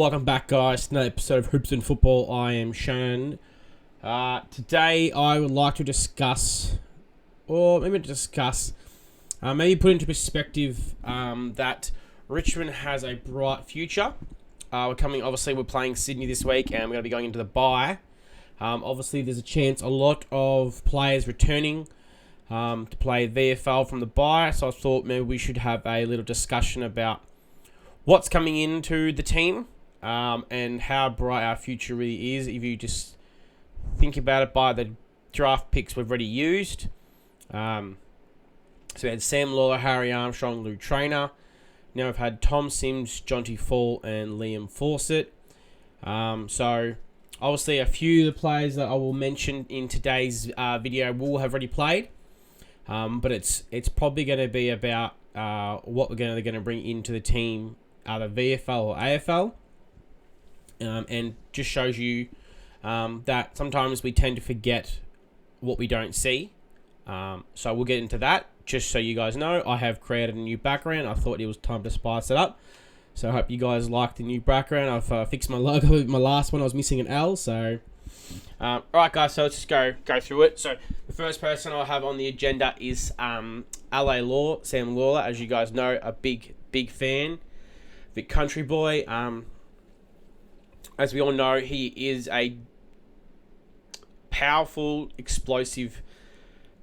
Welcome back, guys, to another episode of Hoops and Football. I am Shannon. Today, I would like to discuss, maybe put into perspective that Richmond has a bright future. We're playing Sydney this week, and we're going to be going into the bye. Obviously, there's a chance a lot of players returning to play VFL from the bye, so I thought maybe we should have a little discussion about what's coming into the team and how bright our future really is if you just think about it by the draft picks we've already used. So we had Sam Lawler, Harry Armstrong, Lou Trainer. Now we've had Tom Sims, Jonty Fall, and Liam Fawcett. So obviously a few of the players that I will mention in today's video will have already played. But it's probably going to be about what we're going to bring into the team, either VFL or AFL. And just shows you that sometimes we tend to forget what we don't see. So we'll get into that. Just so you guys know, I have created a new background. I thought it was time to spice it up. So I hope you guys like the new background. I've fixed my logo. My last one, I was missing an L. So, alright guys, so let's just go through it. So the first person I have on the agenda is Sam Lawler. As you guys know, a big fan. Big country boy. As we all know, he is a powerful, explosive,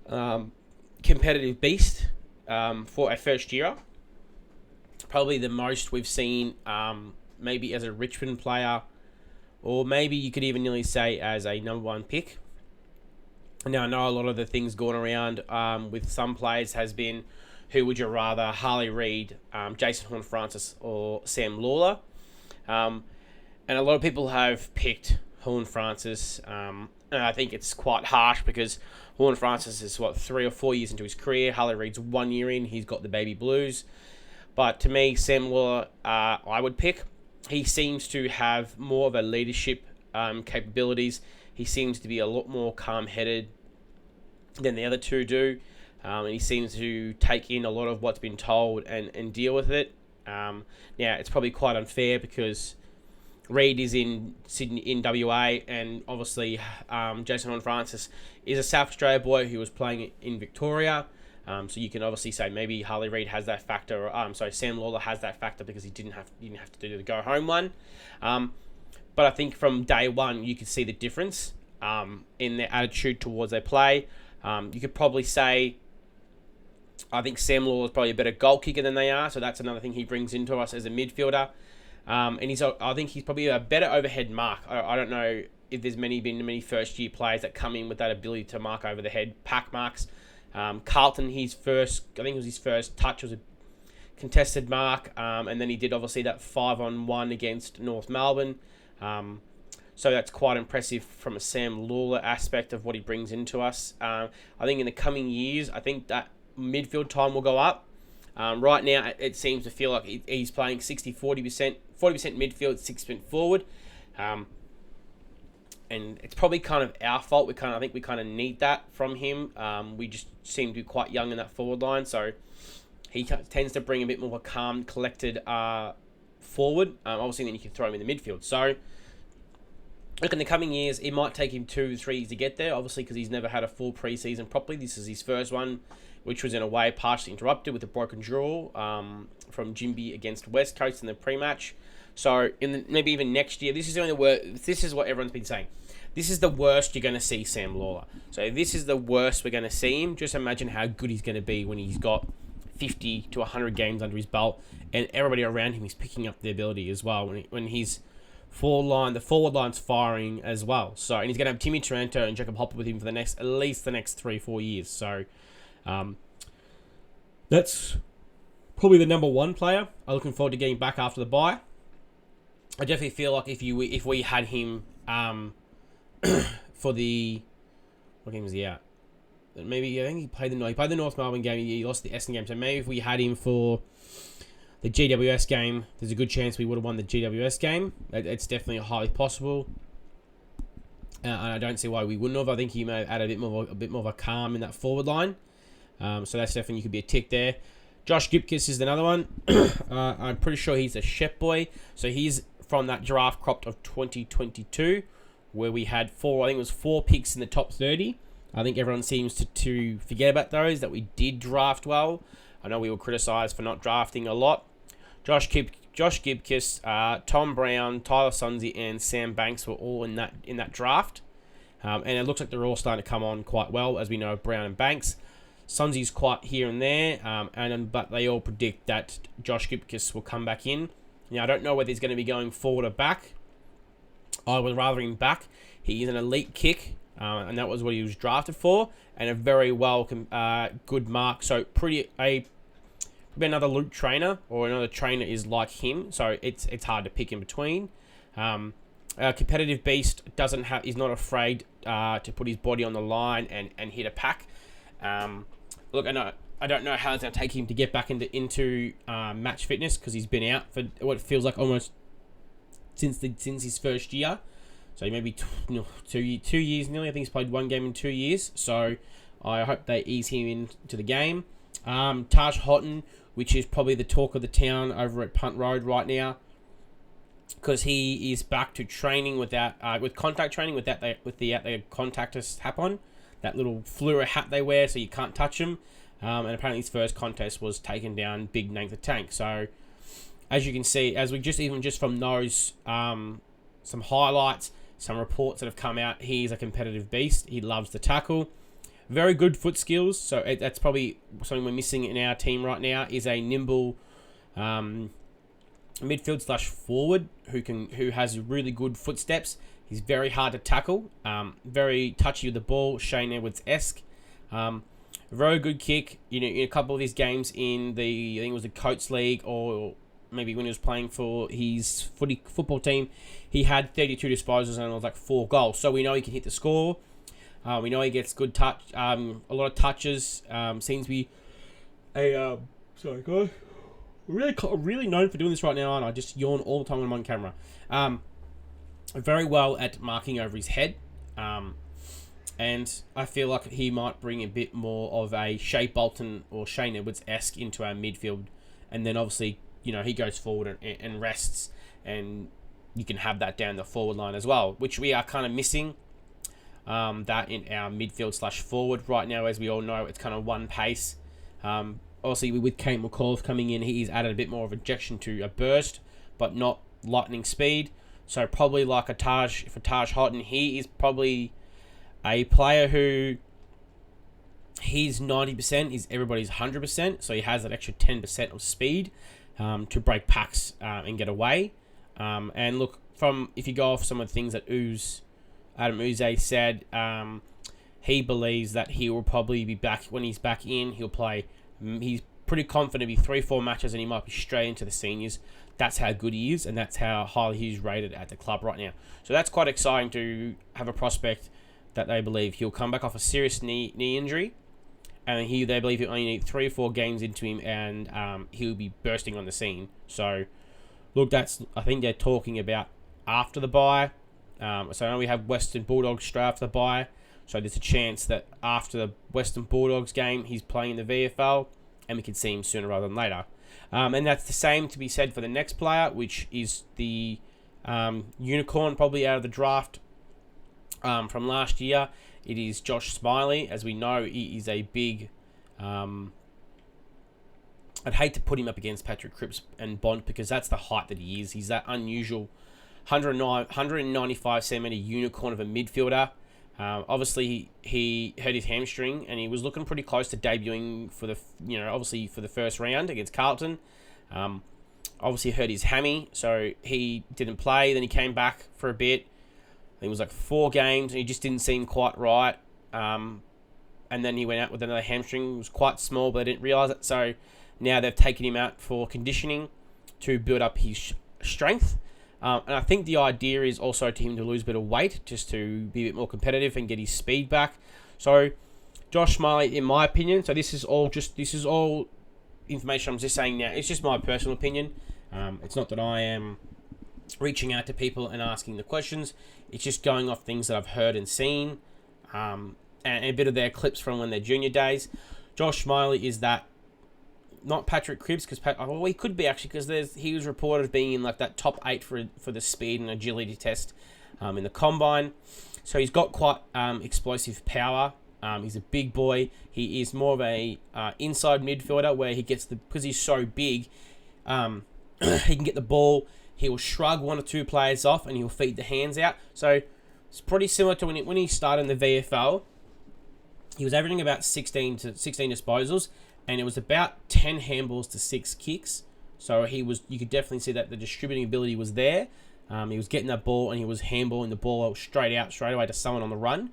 competitive beast for a first year. Probably the most we've seen, maybe as a Richmond player, or maybe you could even nearly say as a number one pick. Now, I know a lot of the things going around with some players has been, who would you rather, Harley Reid, Jason Horne-Francis, or Sam Lawler? And a lot of people have picked Horne-Francis. And I think it's quite harsh because Horne-Francis is, 3 or 4 years into his career. Harley Reid's 1 year in. He's got the baby blues. But to me, Sam Lawler, I would pick. He seems to have more of a leadership capabilities. He seems to be a lot more calm-headed than the other two do. And he seems to take in a lot of what's been told and deal with it. Now, it's probably quite unfair because Reid is in Sydney, in WA, and obviously Jason Horne-Francis is a South Australia boy who was playing in Victoria. So you can obviously say maybe Harley Reid has that factor, Sam Lawler has that factor because he didn't have to do the go home one. But I think from day one you could see the difference in their attitude towards their play. You could probably say, I think Sam Lawler is probably a better goal kicker than they are, so that's another thing he brings into us as a midfielder. And I think he's probably a better overhead mark. I don't know if there's been many first year players that come in with that ability to mark over the head, pack marks. Carlton, his first touch was a contested mark, and then he did obviously that 5-on-1 against North Melbourne. So that's quite impressive from a Sam Lawler aspect of what he brings into us. I think in the coming years, I think that midfield time will go up. Right now, it seems to feel like he's playing 40% midfield, 6% forward. And it's probably kind of our fault. I think we kind of need that from him. We just seem to be quite young in that forward line, so he tends to bring a bit more of a calm, collected forward. Obviously, then you can throw him in the midfield. So, look, in the coming years, it might take him 2-3 years to get there, obviously, because he's never had a full preseason properly. This is his first one, which was in a way partially interrupted with a broken draw from Jimby against West Coast in the pre-match. So maybe even next year, this is what everyone's been saying. This is the worst you're going to see Sam Lawler. So if this is the worst we're going to see him, just imagine how good he's going to be when he's got 50 to 100 games under his belt, and everybody around him is picking up the ability as well. When he's the forward line's firing as well. So, and he's going to have Timmy Taranto and Jacob Hopper with him for at least the next 3-4 years. So, that's probably the number one player. I'm looking forward to getting back after the bye. I definitely feel like if we had him for the, what game was he out? Maybe I think he played the North Melbourne game. He lost the Essendon game. So maybe if we had him for the GWS game, there's a good chance we would have won the GWS game. It's definitely highly possible. And I don't see why we wouldn't have. I think he may have added a bit more of a calm in that forward line. So that's definitely could be a tick there. Josh Gipkiss is another one. I'm pretty sure he's a Shep boy. So he's from that draft crop of 2022, where we had I think it was four picks in the top 30. I think everyone seems to forget about those, that we did draft well. I know we were criticised for not drafting a lot. Josh Gibkiss, Tom Brown, Tyler Sunzi, and Sam Banks were all in that draft. And it looks like they're all starting to come on quite well, as we know, Brown and Banks. Sunzi's quite here and there, but they all predict that Josh Gibkiss will come back in. Now, I don't know whether he's going to be going forward or back. I would rather him back. He is an elite kick, and that was what he was drafted for, and a very good mark. So probably another Luke trainer or another trainer is like him. So it's hard to pick in between. A competitive beast is not afraid to put his body on the line and hit a pack. Look, I don't know how it's going to take him to get back into match fitness, because he's been out for what feels like almost since his first year. So maybe 2 years nearly. I think he's played one game in 2 years. So I hope they ease him into the game. Taj Hotton, which is probably the talk of the town over at Punt Road right now, because he is back to training with contact training with the contactless hat on, that little fluoro hat they wear so you can't touch them. And apparently his first contest was taken down big Nate the Tank. So as you can see, just from those some highlights, some reports that have come out, he's a competitive beast. He loves to tackle. Very good foot skills. So that's probably something we're missing in our team right now, is a nimble midfield / forward who has really good footsteps. He's very hard to tackle. Very touchy with the ball, Shane Edwards-esque. Very good kick. In a couple of his games in I think it was the Coates League, or maybe when he was playing for his football team, he had 32 disposals and it was like 4 goals. So we know he can hit the score. We know he gets good touch, a lot of touches. Seems to be sorry guys, really known for doing this right now, and I just yawn all the time when I'm on camera. Very well at marking over his head. And I feel like he might bring a bit more of a Shea Bolton or Shane Edwards-esque into our midfield. And then obviously, he goes forward and rests, and you can have that down the forward line as well, which we are kind of missing. That in our midfield / forward right now, as we all know, it's kind of one pace. Obviously, with Kate McCall coming in, he's added a bit more of injection to a burst, but not lightning speed. So probably like Taj Hotton, he is probably a player who he's 90%, is everybody's 100%. So he has that extra 10% of speed to break packs and get away. And look, if you go off some of the things that Adam Uze said, he believes that he will probably be back. When he's back in, he'll play. He's pretty confident it'll be 3-4 matches and he might be straight into the seniors. That's how good he is, and that's how highly he's rated at the club right now. So that's quite exciting to have a prospect that they believe he'll come back off a serious knee injury, and they believe he'll only need 3 or 4 games into him, and he'll be bursting on the scene. So look, I think they're talking about after the bye. So I know we have Western Bulldogs straight after the bye. So there's a chance that after the Western Bulldogs game, he's playing in the VFL, and we can see him sooner rather than later. And that's the same to be said for the next player, which is the unicorn probably out of the draft from last year. It is Josh Smiley. As we know, he is a big... I'd hate to put him up against Patrick Cripps and Bond, because that's the height that he is. He's that unusual 195 centimetre unicorn of a midfielder. Obviously, he hurt his hamstring, and he was looking pretty close to debuting for the first round against Carlton. Obviously hurt his hammy, so he didn't play. Then he came back for a bit. I think it was like 4 games, and he just didn't seem quite right. And then he went out with another hamstring. It was quite small, but they didn't realise it. So now they've taken him out for conditioning to build up his strength. And I think the idea is also to him to lose a bit of weight, just to be a bit more competitive and get his speed back. So Josh Smiley, in my opinion, so this is all information I'm just saying now. It's just my personal opinion. It's not that I am reaching out to people and asking the questions. It's just going off things that I've heard and seen, and a bit of their clips from when they're junior days. Josh Smiley is that not Patrick Cripps, because well, he could be actually, because he was reported as being in like that top 8 for the speed and agility test in the combine. So he's got quite explosive power. He's a big boy. He is more of a inside midfielder where he gets because he's so big, he can get the ball. He will shrug one or two players off and he'll feed the hands out. So it's pretty similar to when he started in the VFL. He was averaging about 16 disposals, and it was about 10 handballs to 6 kicks. So you could definitely see that the distributing ability was there. He was getting that ball and he was handballing the ball straight away to someone on the run,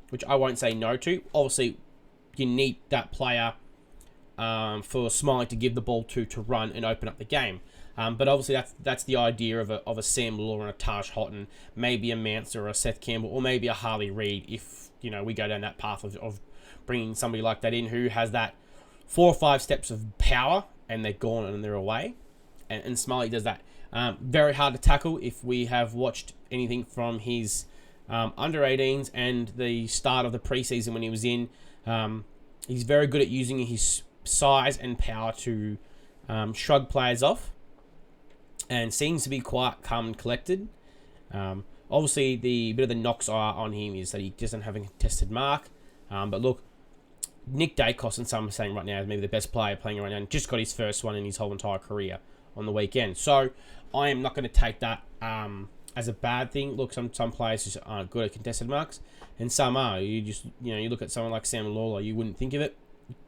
which I won't say no to. Obviously, you need that player for Smiley to give the ball to run and open up the game. But obviously that's the idea of a Sam Lawler and a Taj Hotton, maybe a Mance or a Seth Campbell, or maybe a Harley Reid if we go down that path of bringing somebody like that in who has that 4 or 5 steps of power and they're gone and they're away. And Smiley does that. Very hard to tackle if we have watched anything from his under 18s and the start of the preseason when he was in. He's very good at using his size and power to shrug players off, and seems to be quite calm and collected. Obviously, the bit of the knocks are on him is that he doesn't have a contested mark. But look, Nick Dacos, and some are saying right now, is maybe the best player playing right now, and just got his first one in his whole entire career on the weekend. So I am not going to take that as a bad thing. Look, some players just aren't good at contested marks, and some are. You look at someone like Sam Lawler, you wouldn't think of it.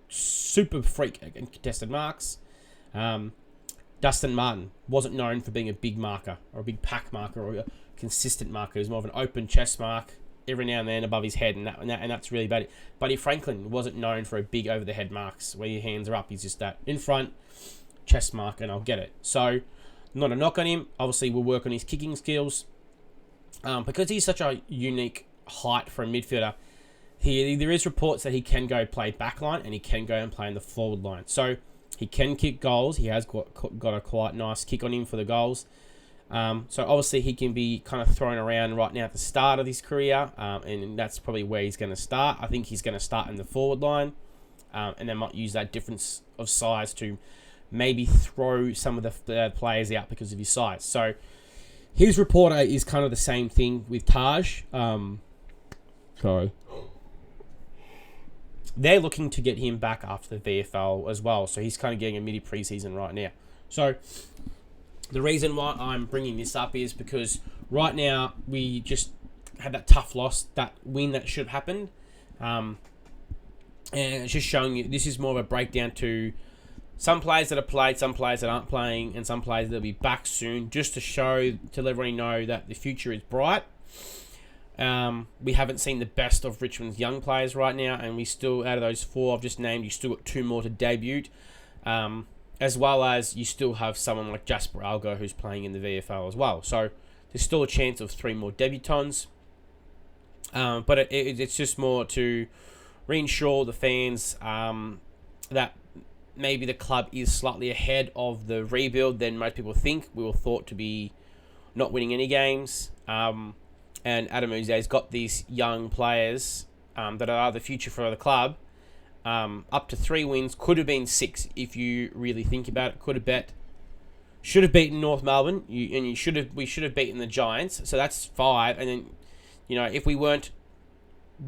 Super freak at contested marks. Dustin Martin wasn't known for being a big marker or a big pack marker or a consistent marker. He was more of an open chest mark every now and then above his head, and that's really bad. Buddy Franklin wasn't known for a big over the head marks where your hands are up. He's just that in front chest mark, and I'll get it. So not a knock on him. Obviously, we'll work on his kicking skills because he's such a unique height for a midfielder. There is reports that he can go play backline and he can go and play in the forward line. So he can kick goals. He has got a quite nice kick on him for the goals. So obviously he can be kind of thrown around right now at the start of his career, and that's probably where he's going to start. I think he's going to start in the forward line, and they might use that difference of size to maybe throw some of the players out because of his size. So his reporter is kind of the same thing with Taj. Sorry. They're looking to get him back after the VFL as well. So he's kind of getting a mini preseason right now. So the reason why I'm bringing this up is because right now we just had that tough loss, that win that should have happened. And it's just showing you, this is more of a breakdown to some players that have played, some players that aren't playing, and some players that will be back soon, just to let everybody know that the future is bright. We haven't seen the best of Richmond's young players right now, and we still, out of those 4 I've just named, you still got 2 more to debut, as well as you still have someone like Jasper Algo who's playing in the VFL as well. So there's still a chance of 3 more debutants, but it's just more to reinsure the fans that maybe the club is slightly ahead of the rebuild than most people think. We were thought to be not winning any games. And Adam Uze's got these young players that are the future for the club. Up to 3 wins, could have been 6 if you really think about it. Should have beaten North Melbourne, we should have beaten the Giants. So that's 5. And then, if we weren't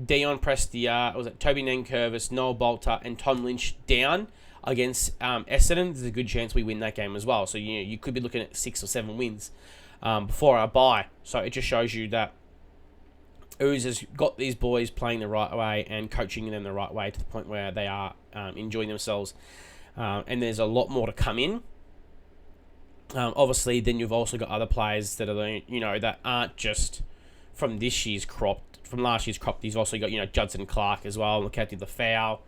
Dion Prestia, was it Toby Nankervis, Noel Bolter, and Tom Lynch down against Essendon, there's a good chance we win that game as well. So you could be looking at 6 or 7 wins before our bye. So it just shows you that Ooze has got these boys playing the right way and coaching them the right way to the point where they are enjoying themselves. And there's a lot more to come in. Obviously, then you've also got other players that are, that aren't just from this year's crop. From last year's crop, you've also got, Judson Clark as well, Macathy LaFau,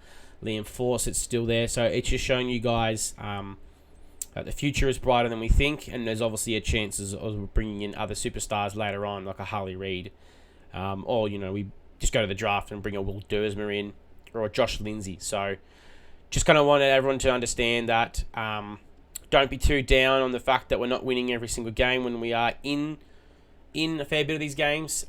Liam Fawcett's still there. So it's just showing you guys that the future is brighter than we think, and there's obviously a chance of bringing in other superstars later on, like a Harley Reid. Or, we just go to the draft and bring a Will Dersmer in, or a Josh Lindsay. So just kind of wanted everyone to understand that don't be too down on the fact that we're not winning every single game when we are in a fair bit of these games.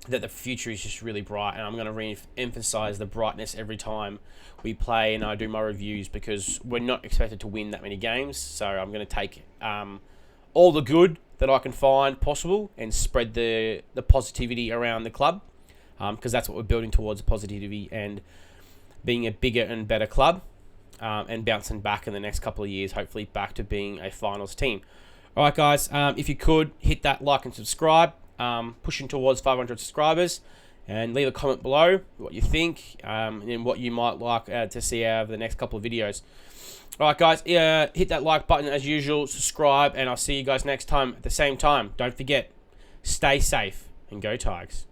that the future is just really bright, and I'm going to re-emphasize the brightness every time we play and I do my reviews, because we're not expected to win that many games. So I'm going to take all the good that I can find possible and spread the positivity around the club, because that's what we're building towards, positivity and being a bigger and better club, and bouncing back in the next couple of years, hopefully back to being a finals team. All right, guys, if you could hit that like and subscribe, pushing towards 500 subscribers, and leave a comment below what you think, and what you might like to see out of the next couple of videos. All right, guys, hit that like button as usual, subscribe, and I'll see you guys next time at the same time. Don't forget, stay safe and go Tigers.